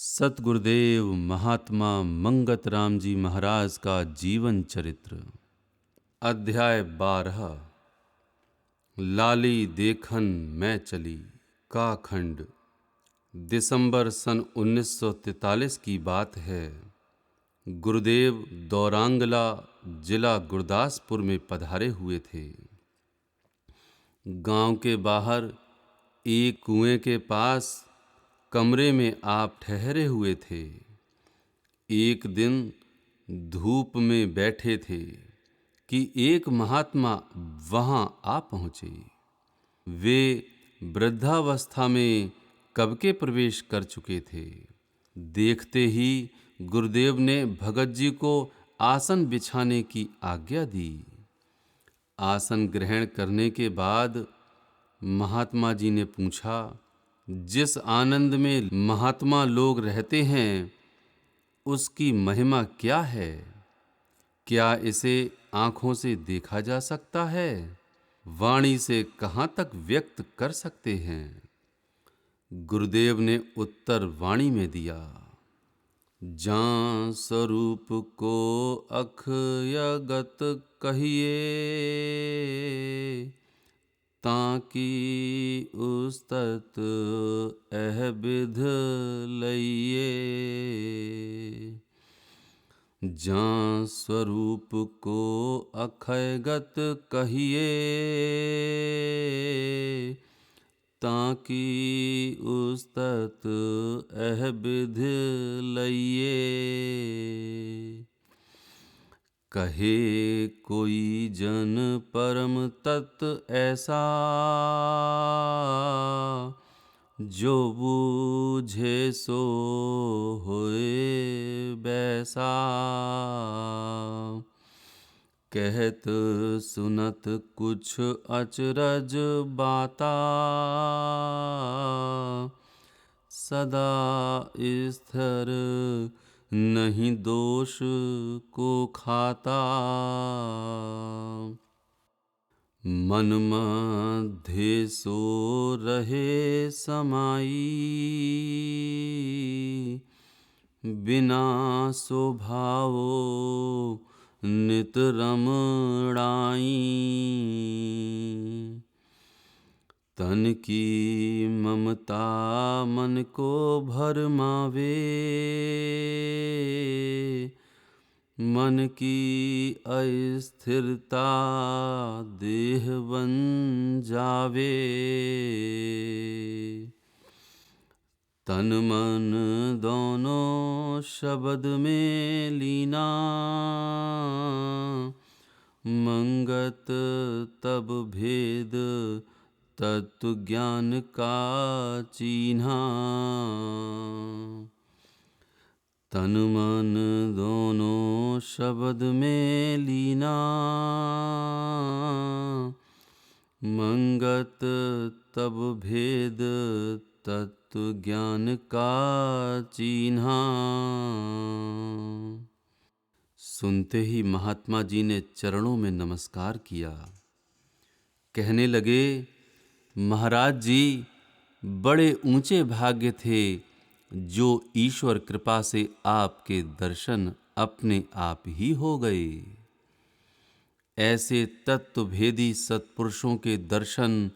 सतगुरुदेव महात्मा मंगत राम जी महाराज का जीवन चरित्र। अध्याय 12। लाली देखन मैं चली का खंड। दिसंबर सन 1943 की बात है। गुरुदेव दौरांगला जिला गुरदासपुर में पधारे हुए थे। गांव के बाहर एक कुएं के पास कमरे में आप ठहरे हुए थे। एक दिन धूप में बैठे थे कि एक महात्मा वहां आ पहुंचे। वे वृद्धावस्था में कब के प्रवेश कर चुके थे। देखते ही गुरुदेव ने भगत जी को आसन बिछाने की आज्ञा दी। आसन ग्रहण करने के बाद महात्मा जी ने पूछा, जिस आनंद में महात्मा लोग रहते हैं उसकी महिमा क्या है? क्या इसे आंखों से देखा जा सकता है? वाणी से कहाँ तक व्यक्त कर सकते हैं? गुरुदेव ने उत्तर वाणी में दिया, जां स्वरूप को अखयगत कहिए, ताकि उस्तत एह विध लइए। जां स्वरूप को अखयगत कहिए, ताकि उस्तत एह विध लइए। कहे कोई जन परम तत्व ऐसा, जो बूझे सो होए बैसा। कहत सुनत कुछ अचरज बाता, सदा स्थिर नहीं दोष को खाता। मन मध्य सो रहे समाई, बिना स्वभावो नित रमणाई। तन की ममता मन को भरमावे, मन की अस्थिरता देह बन जावे। तन मन दोनों शब्द में लीना, मंगत तब भेद तत्व ज्ञान का चीन्हा। तन मन दोनों शब्द में लीना, मंगत तब भेद तत्व ज्ञान का चीन्हा। सुनते ही महात्मा जी ने चरणों में नमस्कार किया। कहने लगे, महाराज जी बड़े ऊंचे भाग्य थे जो ईश्वर कृपा से आपके दर्शन अपने आप ही हो गए। ऐसे तत्वभेदी सत्पुरुषों के दर्शन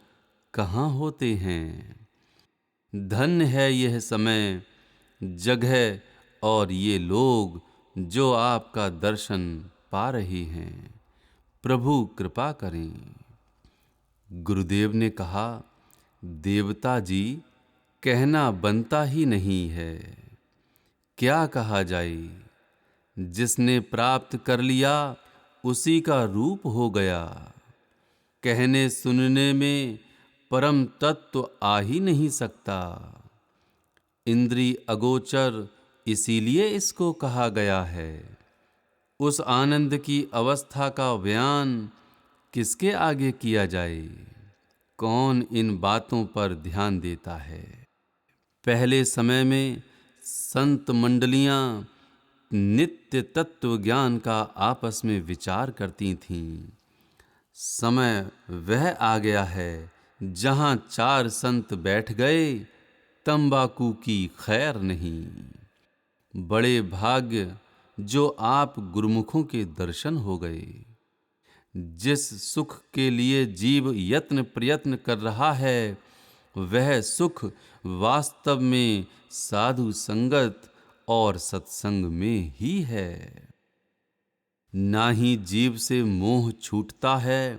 कहाँ होते हैं। धन्य है यह समय, जगह और ये लोग जो आपका दर्शन पा रहे हैं। प्रभु कृपा करें। गुरुदेव ने कहा, देवता जी कहना बनता ही नहीं है। क्या कहा जाए? जिसने प्राप्त कर लिया उसी का रूप हो गया। कहने सुनने में परम तत्व आ ही नहीं सकता। इंद्रिय अगोचर इसीलिए इसको कहा गया है। उस आनंद की अवस्था का बयान किसके आगे किया जाए? कौन इन बातों पर ध्यान देता है? पहले समय में संत मंडलियां नित्य तत्व ज्ञान का आपस में विचार करती थीं। समय वह आ गया है जहां चार संत बैठ गए, तंबाकू की खैर नहीं। बड़े भाग्य जो आप गुरुमुखों के दर्शन हो गए। जिस सुख के लिए जीव यत्न प्रयत्न कर रहा है, वह सुख वास्तव में साधु संगत और सत्संग में ही है। ना ही जीव से मोह छूटता है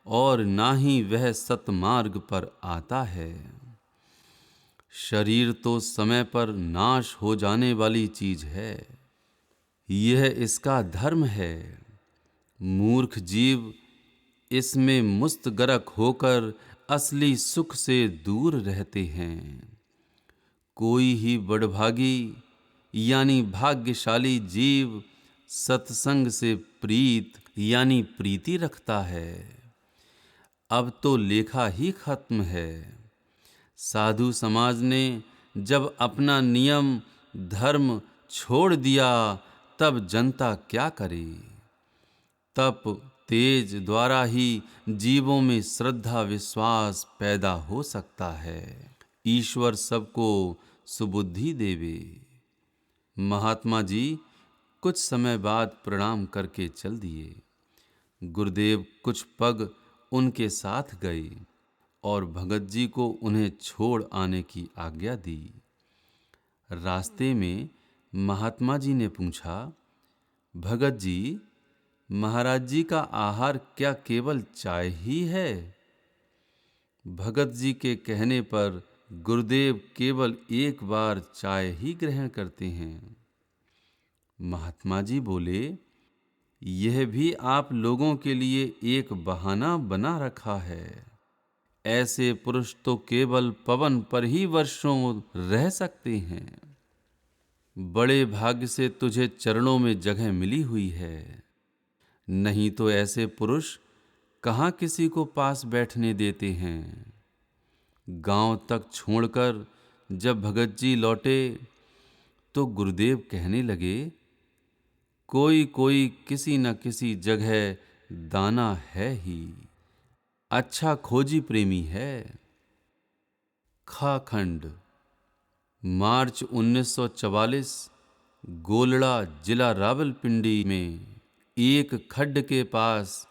और ना ही वह सतमार्ग पर आता है। शरीर तो समय पर नाश हो जाने वाली चीज है, यह इसका धर्म है। मूर्ख जीव इसमें मुस्तगरक होकर असली सुख से दूर रहते हैं। कोई ही बड़भागी यानी भाग्यशाली जीव सत्संग से प्रीत यानी प्रीति रखता है। अब तो लेखा ही खत्म है। साधु समाज ने जब अपना नियम धर्म छोड़ दिया, तब जनता क्या करे। तप तेज द्वारा ही जीवों में श्रद्धा विश्वास पैदा हो सकता है। ईश्वर सबको सुबुद्धि देवे। महात्मा जी कुछ समय बाद प्रणाम करके चल दिए। गुरुदेव कुछ पग उनके साथ गए और भगत जी को उन्हें छोड़ आने की आज्ञा दी। रास्ते में महात्मा जी ने पूछा, भगत जी, महाराज जी का आहार क्या केवल चाय ही है? भगत जी के कहने पर गुरुदेव केवल एक बार चाय ही ग्रहण करते हैं। महात्मा जी बोले, यह भी आप लोगों के लिए एक बहाना बना रखा है। ऐसे पुरुष तो केवल पवन पर ही वर्षों रह सकते हैं। बड़े भाग्य से तुझे चरणों में जगह मिली हुई है, नहीं तो ऐसे पुरुष कहाँ किसी को पास बैठने देते हैं। गांव तक छोड़कर जब भगत जी लौटे तो गुरुदेव कहने लगे, कोई कोई किसी न किसी जगह दाना है ही, अच्छा खोजी प्रेमी है। खाखंड मार्च 1944 गोलड़ा जिला रावलपिंडी में एक खड्ड के पास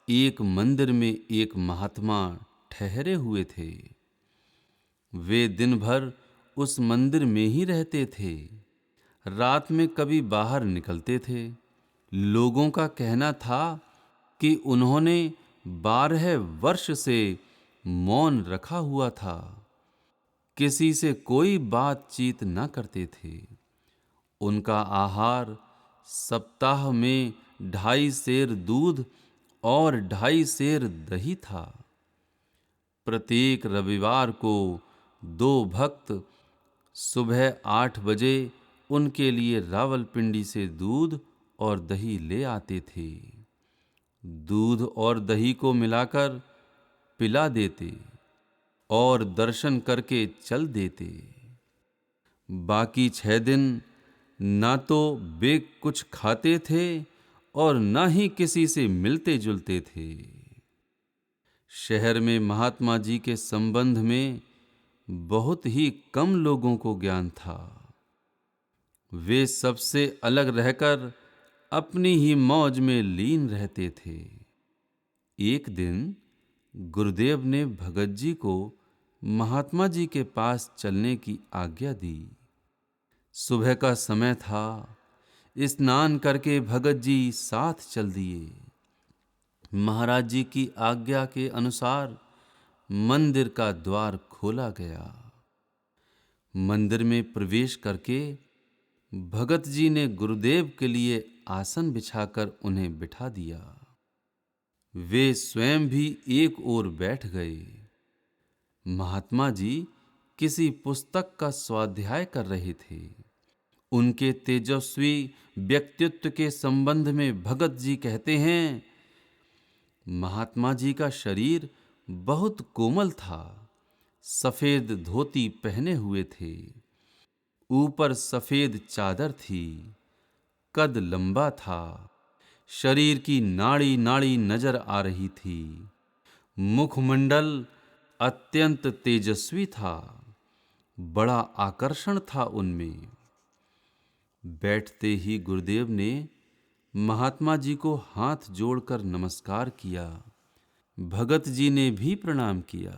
एक मंदिर में एक महात्मा ठहरे हुए थे। वे दिन भर उस मंदिर में ही रहते थे। रात में कभी बाहर निकलते थे। लोगों का कहना था कि उन्होंने 12 वर्ष से मौन रखा हुआ था। किसी से कोई बातचीत न करते थे। उनका आहार सप्ताह में 2.5 सेर दूध और 2.5 सेर दही था। प्रत्येक रविवार को 2 भक्त सुबह 8 बजे उनके लिए रावलपिंडी से दूध और दही ले आते थे। दूध और दही को मिलाकर पिला देते और दर्शन करके चल देते। बाकी 6 दिन ना तो वे कुछ खाते थे और ना ही किसी से मिलते जुलते थे। शहर में महात्मा जी के संबंध में बहुत ही कम लोगों को ज्ञान था। वे सबसे अलग रहकर अपनी ही मौज में लीन रहते थे। एक दिन गुरुदेव ने भगत जी को महात्मा जी के पास चलने की आज्ञा दी। सुबह का समय था। स्नान करके भगत जी साथ चल दिए। महाराज जी की आज्ञा के अनुसार मंदिर का द्वार खोला गया। मंदिर में प्रवेश करके भगत जी ने गुरुदेव के लिए आसन बिछाकर उन्हें बिठा दिया। वे स्वयं भी एक ओर बैठ गए। महात्मा जी किसी पुस्तक का स्वाध्याय कर रहे थे। उनके तेजस्वी व्यक्तित्व के संबंध में भगत जी कहते हैं, महात्मा जी का शरीर बहुत कोमल था। सफेद धोती पहने हुए थे, ऊपर सफेद चादर थी। कद लंबा था। शरीर की नाड़ी नाड़ी नजर आ रही थी। मुखमंडल अत्यंत तेजस्वी था। बड़ा आकर्षण था उनमें। बैठते ही गुरुदेव ने महात्मा जी को हाथ जोड़कर नमस्कार किया। भगत जी ने भी प्रणाम किया।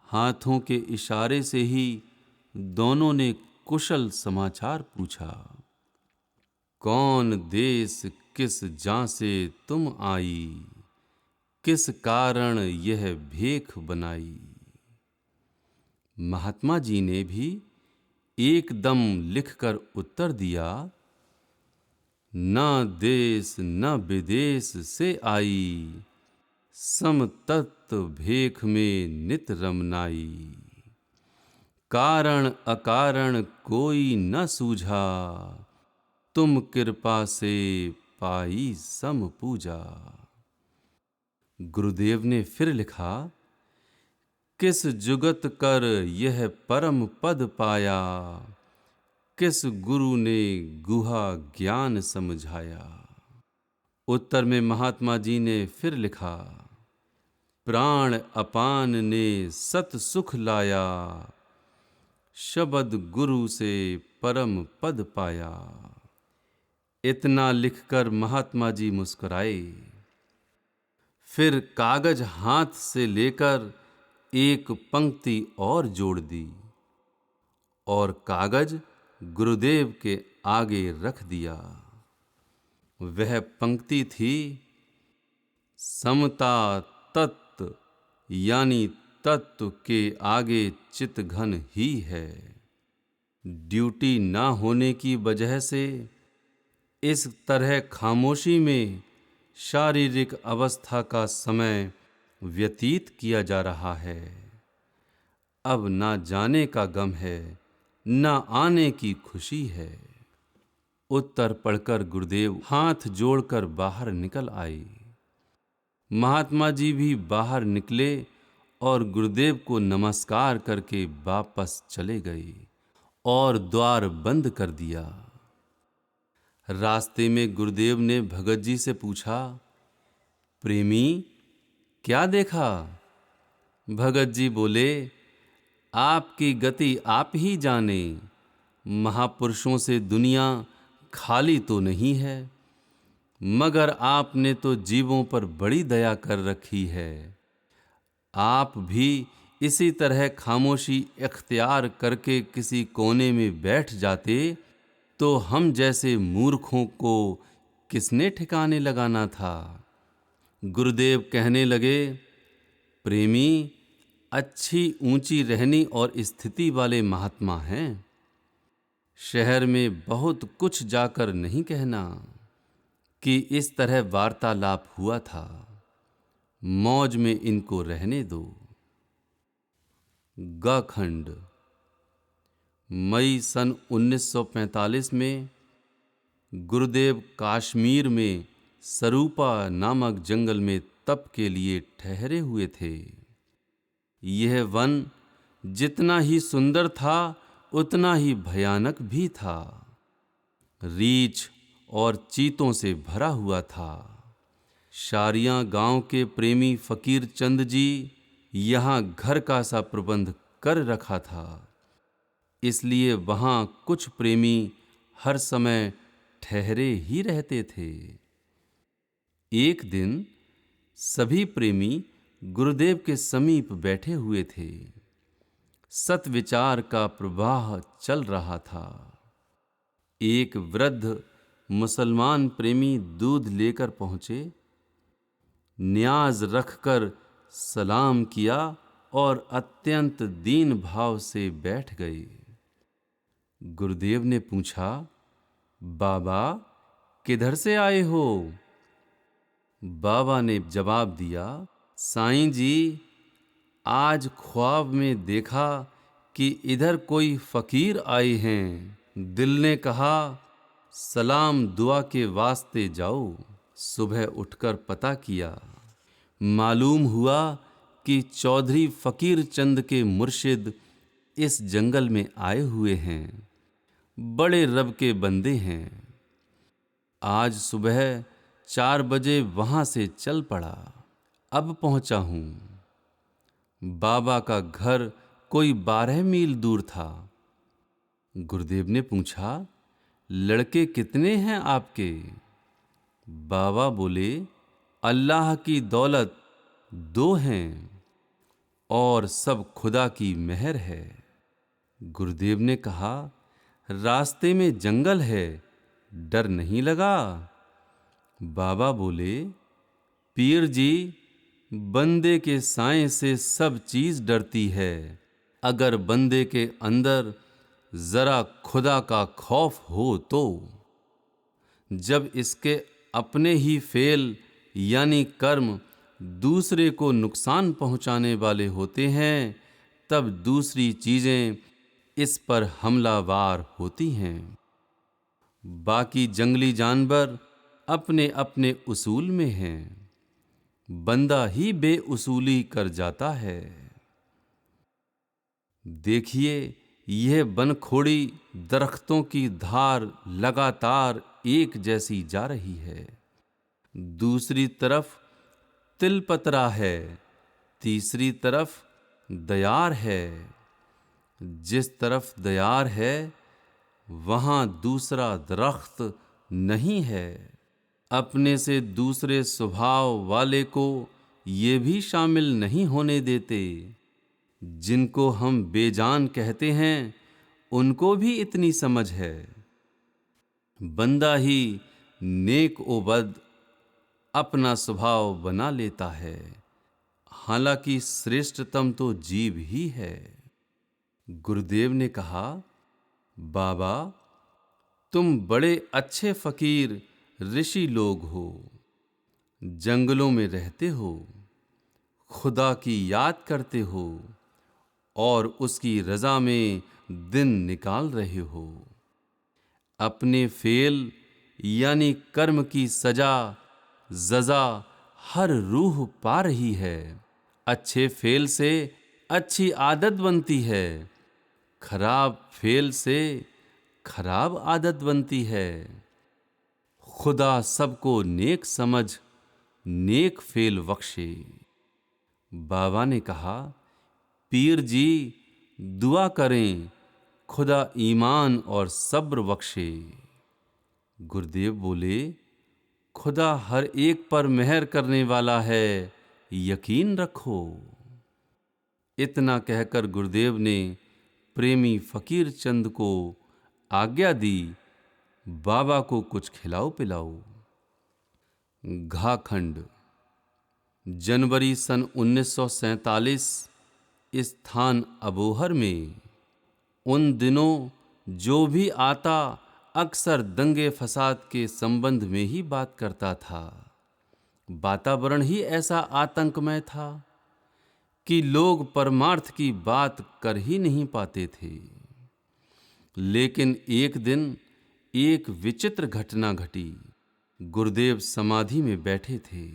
हाथों के इशारे से ही दोनों ने कुशल समाचार पूछा। कौन देश किस जां से तुम आई, किस कारण यह भेख बनाई। महात्मा जी ने भी एकदम लिखकर उत्तर दिया, न देश न विदेश से आई, सम तत्व भेख में नित रमनाई। कारण अकारण कोई न सूझा, तुम कृपा से पाई सम पूजा। गुरुदेव ने फिर लिखा, किस जुगत कर यह परम पद पाया, किस गुरु ने गुहा ज्ञान समझाया। उत्तर में महात्मा जी ने फिर लिखा, प्राण अपान ने सत सुख लाया, शब्द गुरु से परम पद पाया। इतना लिखकर महात्मा जी मुस्कुराए। फिर कागज हाथ से लेकर एक पंक्ति और जोड़ दी और कागज गुरुदेव के आगे रख दिया। वह पंक्ति थी, समता तत्व यानी तत्व के आगे चित घन ही है। ड्यूटी ना होने की वजह से इस तरह खामोशी में शारीरिक अवस्था का समय व्यतीत किया जा रहा है। अब ना जाने का गम है, ना आने की खुशी है। उत्तर पढ़कर गुरुदेव हाथ जोड़कर बाहर निकल आए। महात्मा जी भी बाहर निकले और गुरुदेव को नमस्कार करके वापस चले गए और द्वार बंद कर दिया। रास्ते में गुरुदेव ने भगत जी से पूछा, प्रेमी क्या देखा। भगत जी बोले, आपकी गति आप ही जाने। महापुरुषों से दुनिया खाली तो नहीं है, मगर आपने तो जीवों पर बड़ी दया कर रखी है। आप भी इसी तरह खामोशी इख्तियार करके किसी कोने में बैठ जाते तो हम जैसे मूर्खों को किसने ठिकाने लगाना था। गुरुदेव कहने लगे, प्रेमी अच्छी ऊंची रहनी और स्थिति वाले महात्मा हैं। शहर में बहुत कुछ जाकर नहीं कहना कि इस तरह वार्तालाप हुआ था। मौज में इनको रहने दो। गाखंड। मई सन 1945 में गुरुदेव कश्मीर में सरूपा नामक जंगल में तप के लिए ठहरे हुए थे। यह वन जितना ही सुंदर था उतना ही भयानक भी था। रीछ और चीतों से भरा हुआ था। शारियां गांव के प्रेमी फकीर चंद जी यहाँ घर का सा प्रबंध कर रखा था, इसलिए वहाँ कुछ प्रेमी हर समय ठहरे ही रहते थे। एक दिन सभी प्रेमी गुरुदेव के समीप बैठे हुए थे। सत्विचार का प्रवाह चल रहा था। एक वृद्ध मुसलमान प्रेमी दूध लेकर पहुंचे, न्याज रखकर सलाम किया और अत्यंत दीन भाव से बैठ गए। गुरुदेव ने पूछा, बाबा किधर से आए हो। बाबा ने जवाब दिया, साईं जी आज ख्वाब में देखा कि इधर कोई फकीर आए हैं। दिल ने कहा सलाम दुआ के वास्ते जाओ। सुबह उठकर पता किया, मालूम हुआ कि चौधरी फकीर चंद के मुर्शिद इस जंगल में आए हुए हैं। बड़े रब के बंदे हैं। आज सुबह 4 बजे वहां से चल पड़ा, अब पहुंचा हूं। बाबा का घर कोई 12 मील दूर था। गुरुदेव ने पूछा, लड़के कितने हैं आपके? बाबा बोले, अल्लाह की दौलत 2 हैं और सब खुदा की मेहर है। गुरुदेव ने कहा, रास्ते में जंगल है, डर नहीं लगा? बाबा बोले, पीर जी, बंदे के साए से सब चीज डरती है। अगर बंदे के अंदर जरा खुदा का खौफ हो तो। जब इसके अपने ही फेल यानी कर्म दूसरे को नुकसान पहुंचाने वाले होते हैं, तब दूसरी चीजें इस पर हमलावार होती हैं। बाकी जंगली जानवर अपने अपने उसूल में हैं, बंदा ही बेउसूली कर जाता है। देखिए, यह बनखोड़ी दरख्तों की धार लगातार एक जैसी जा रही है। दूसरी तरफ तिलपतरा है, तीसरी तरफ दयार है। जिस तरफ दयार है, वहां दूसरा दरख्त नहीं है। अपने से दूसरे स्वभाव वाले को ये भी शामिल नहीं होने देते। जिनको हम बेजान कहते हैं, उनको भी इतनी समझ है। बंदा ही नेक ओ बद अपना स्वभाव बना लेता है, हालांकि श्रेष्ठतम तो जीव ही है। गुरुदेव ने कहा, बाबा, तुम बड़े अच्छे फकीर ऋषि लोग हो। जंगलों में रहते हो, खुदा की याद करते हो और उसकी रजा में दिन निकाल रहे हो। अपने फेल यानी कर्म की सजा जजा हर रूह पा रही है। अच्छे फेल से अच्छी आदत बनती है, खराब फेल से खराब आदत बनती है। खुदा सबको नेक समझ नेक फेल बख्शे। बाबा ने कहा, पीर जी, दुआ करें खुदा ईमान और सब्र बख्शे। गुरुदेव बोले, खुदा हर एक पर मेहर करने वाला है, यकीन रखो। इतना कहकर गुरुदेव ने प्रेमी फकीर चंद को आज्ञा दी, बाबा को कुछ खिलाओ पिलाओ। घाखंड। जनवरी सन 1947, स्थान अबोहर में। उन दिनों जो भी आता अक्सर दंगे फसाद के संबंध में ही बात करता था। वातावरण ही ऐसा आतंकमय था कि लोग परमार्थ की बात कर ही नहीं पाते थे। लेकिन एक दिन एक विचित्र घटना घटी। गुरुदेव समाधि में बैठे थे।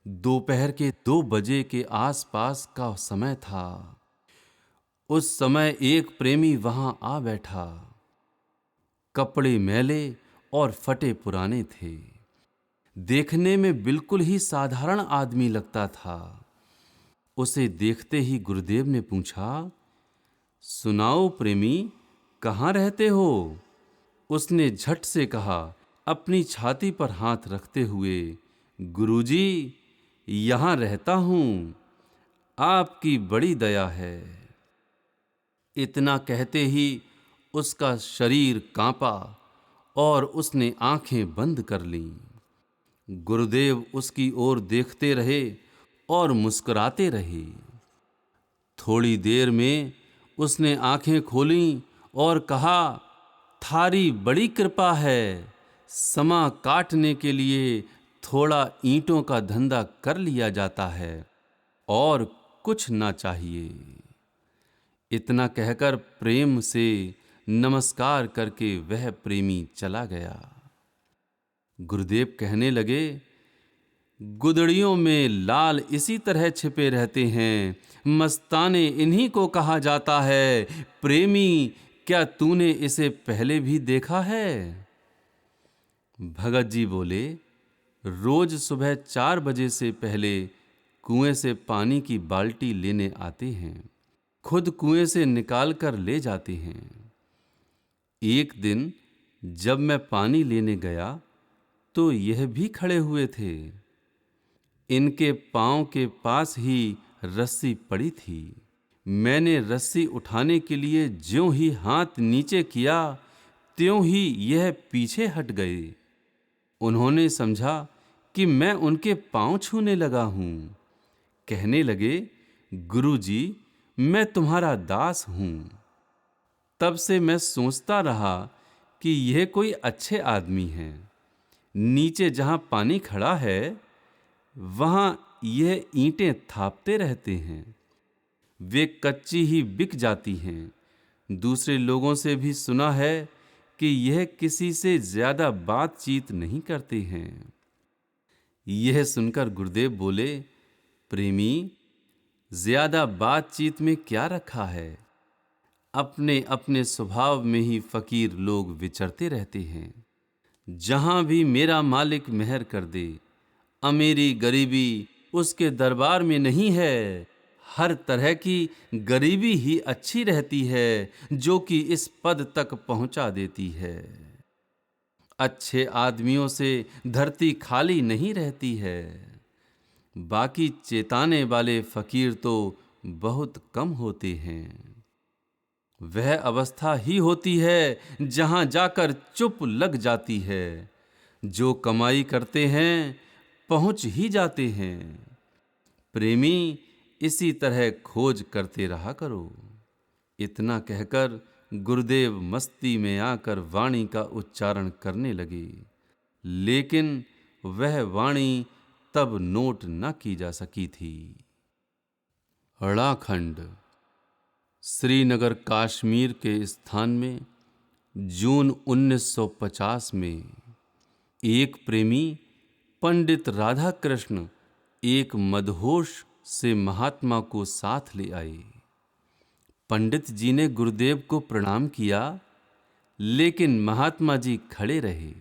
दोपहर के 2 बजे के आसपास का समय था। उस समय एक प्रेमी वहां आ बैठा। कपड़े मैले और फटे पुराने थे। देखने में बिल्कुल ही साधारण आदमी लगता था। उसे देखते ही गुरुदेव ने पूछा, सुनाओ प्रेमी, कहाँ रहते हो? उसने झट से कहा, अपनी छाती पर हाथ रखते हुए, गुरुजी, यहाँ रहता हूँ, आपकी बड़ी दया है। इतना कहते ही उसका शरीर कांपा और उसने आंखें बंद कर लीं। गुरुदेव उसकी ओर देखते रहे और मुस्कुराते रहे। थोड़ी देर में उसने आंखें खोलीं और कहा, थारी बड़ी कृपा है। समा काटने के लिए थोड़ा ईंटों का धंधा कर लिया जाता है और कुछ ना चाहिए। इतना कहकर प्रेम से नमस्कार करके वह प्रेमी चला गया। गुरुदेव कहने लगे, गुदड़ियों में लाल इसी तरह छिपे रहते हैं, मस्ताने इन्हीं को कहा जाता है। प्रेमी, क्या तूने इसे पहले भी देखा है? भगत जी बोले, रोज सुबह 4 बजे से पहले कुएं से पानी की बाल्टी लेने आते हैं, खुद कुएं से निकाल कर ले जाते हैं। एक दिन जब मैं पानी लेने गया तो यह भी खड़े हुए थे। इनके पांव के पास ही रस्सी पड़ी थी। मैंने रस्सी उठाने के लिए ज्यों ही हाथ नीचे किया, त्यों ही यह पीछे हट गए। उन्होंने समझा कि मैं उनके पांव छूने लगा हूं। कहने लगे, गुरुजी, मैं तुम्हारा दास हूं। तब से मैं सोचता रहा कि यह कोई अच्छे आदमी हैं। नीचे जहां पानी खड़ा है, वहां यह ईंटें थापते रहते हैं। वे कच्ची ही बिक जाती हैं। दूसरे लोगों से भी सुना है कि यह किसी से ज्यादा बातचीत नहीं करते हैं। यह सुनकर गुरुदेव बोले, प्रेमी, ज्यादा बातचीत में क्या रखा है? अपने अपने स्वभाव में ही फकीर लोग विचरते रहते हैं। जहां भी मेरा मालिक मेहर कर दे, अमीरी गरीबी उसके दरबार में नहीं है। हर तरह की गरीबी ही अच्छी रहती है, जो कि इस पद तक पहुंचा देती है। अच्छे आदमियों से धरती खाली नहीं रहती है। बाकी चेताने वाले फकीर तो बहुत कम होते हैं। वह अवस्था ही होती है जहां जाकर चुप लग जाती है। जो कमाई करते हैं पहुंच ही जाते हैं। प्रेमी, इसी तरह खोज करते रहा करो। इतना कहकर गुरुदेव मस्ती में आकर वाणी का उच्चारण करने लगे, लेकिन वह वाणी तब नोट न की जा सकी थी। अड़ाखंड श्रीनगर कश्मीर के स्थान में जून 1950 में एक प्रेमी पंडित राधा कृष्ण एक मदहोश से महात्मा को साथ ले आए। पंडित जी ने गुरुदेव को प्रणाम किया, लेकिन महात्मा जी खड़े रहे।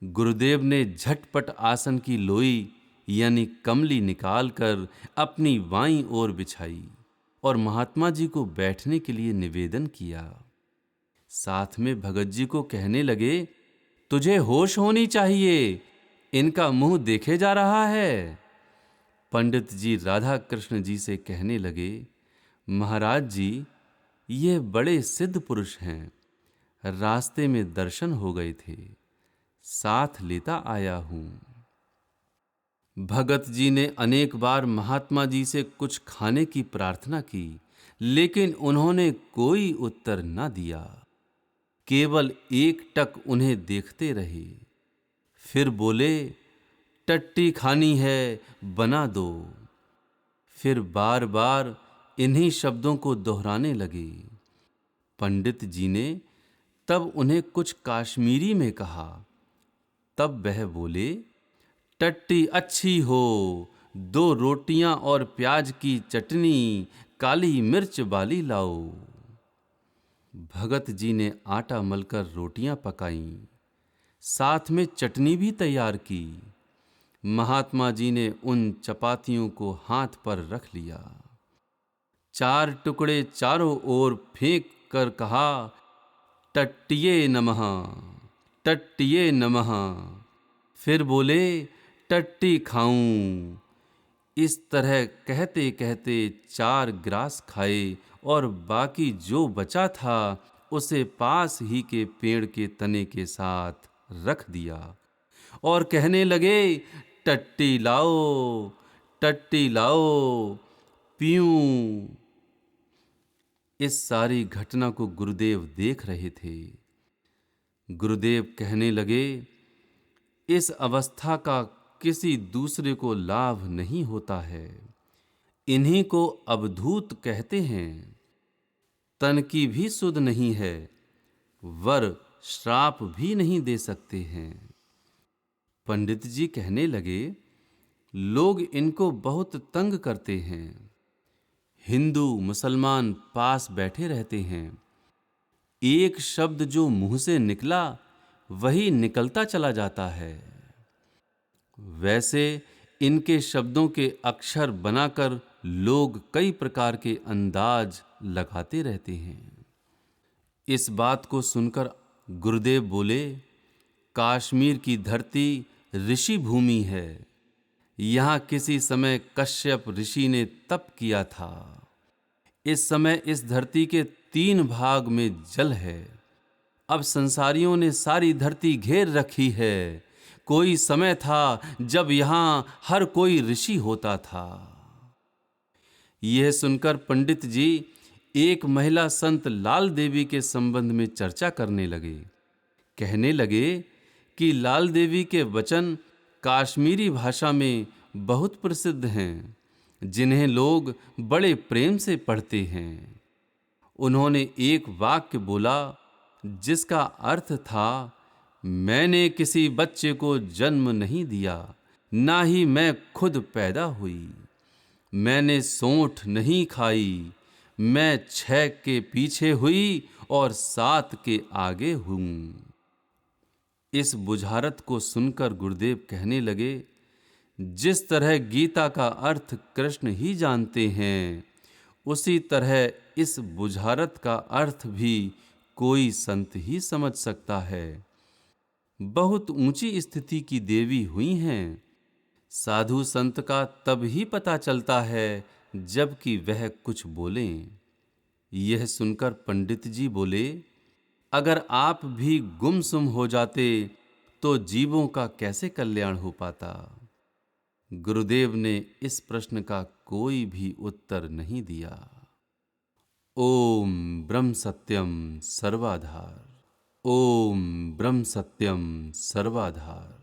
गुरुदेव ने झटपट आसन की लोई यानी कमली निकालकर अपनी बाईं ओर बिछाई और महात्मा जी को बैठने के लिए निवेदन किया। साथ में भगत जी को कहने लगे, तुझे होश होनी चाहिए, इनका मुंह देखे जा रहा है। पंडित जी राधा कृष्ण जी से कहने लगे, महाराज जी, ये बड़े सिद्ध पुरुष हैं। रास्ते में दर्शन हो गए थे, साथ लेता आया हूं। भगत जी ने अनेक बार महात्मा जी से कुछ खाने की प्रार्थना की, लेकिन उन्होंने कोई उत्तर न दिया। केवल एकटक उन्हें देखते रहे। फिर बोले, टट्टी खानी है, बना दो। फिर बार बार इन्हीं शब्दों को दोहराने लगे। पंडित जी ने तब उन्हें कुछ कश्मीरी में कहा। तब वह बोले, टट्टी अच्छी हो, 2 रोटियां और प्याज की चटनी, काली मिर्च वाली लाओ। भगत जी ने आटा मलकर रोटियां पकाईं, साथ में चटनी भी तैयार की। महात्मा जी ने उन चपातियों को हाथ पर रख लिया। 4 टुकड़े चारों ओर फेंक कर कहा, टट्टिये नमः, टट्टिये नमः। फिर बोले, टट्टी खाऊं। इस तरह कहते कहते 4 ग्रास खाए और बाकी जो बचा था उसे पास ही के पेड़ के तने के साथ रख दिया और कहने लगे, टट्टी लाओ, टट्टी लाओ, पीऊं। इस सारी घटना को गुरुदेव देख रहे थे। गुरुदेव कहने लगे, इस अवस्था का किसी दूसरे को लाभ नहीं होता है। इन्हीं को अवधूत कहते हैं। तन की भी सुध नहीं है, वर श्राप भी नहीं दे सकते हैं। पंडित जी कहने लगे, लोग इनको बहुत तंग करते हैं। हिंदू मुसलमान पास बैठे रहते हैं। एक शब्द जो मुंह से निकला वही निकलता चला जाता है। वैसे इनके शब्दों के अक्षर बनाकर लोग कई प्रकार के अंदाज लगाते रहते हैं। इस बात को सुनकर गुरुदेव बोले, काश्मीर की धरती ऋषि भूमि है। यहाँ किसी समय कश्यप ऋषि ने तप किया था। इस समय इस धरती के 3 भाग में जल है। अब संसारियों ने सारी धरती घेर रखी है। कोई समय था जब यहाँ हर कोई ऋषि होता था। यह सुनकर पंडित जी एक महिला संत लाल देवी के संबंध में चर्चा करने लगे। कहने लगे कि लाल देवी के वचन काश्मीरी भाषा में बहुत प्रसिद्ध हैं, जिन्हें लोग बड़े प्रेम से पढ़ते हैं। उन्होंने एक वाक्य बोला जिसका अर्थ था, मैंने किसी बच्चे को जन्म नहीं दिया, ना ही मैं खुद पैदा हुई। मैंने सोंठ नहीं खाई, मैं 6 के पीछे हुई और 7 के आगे हूँ। इस बुझारत को सुनकर गुरुदेव कहने लगे, जिस तरह गीता का अर्थ कृष्ण ही जानते हैं, उसी तरह इस बुझारत का अर्थ भी कोई संत ही समझ सकता है। बहुत ऊंची स्थिति की देवी हुई हैं। साधु संत का तब ही पता चलता है जबकि वह कुछ बोलें। यह सुनकर पंडित जी बोले, अगर आप भी गुमसुम हो जाते तो जीवों का कैसे कल्याण हो पाता? गुरुदेव ने इस प्रश्न का कोई भी उत्तर नहीं दिया। ओम ब्रह्म सत्यम सर्वाधार। ओम ब्रह्म सत्यम सर्वाधार।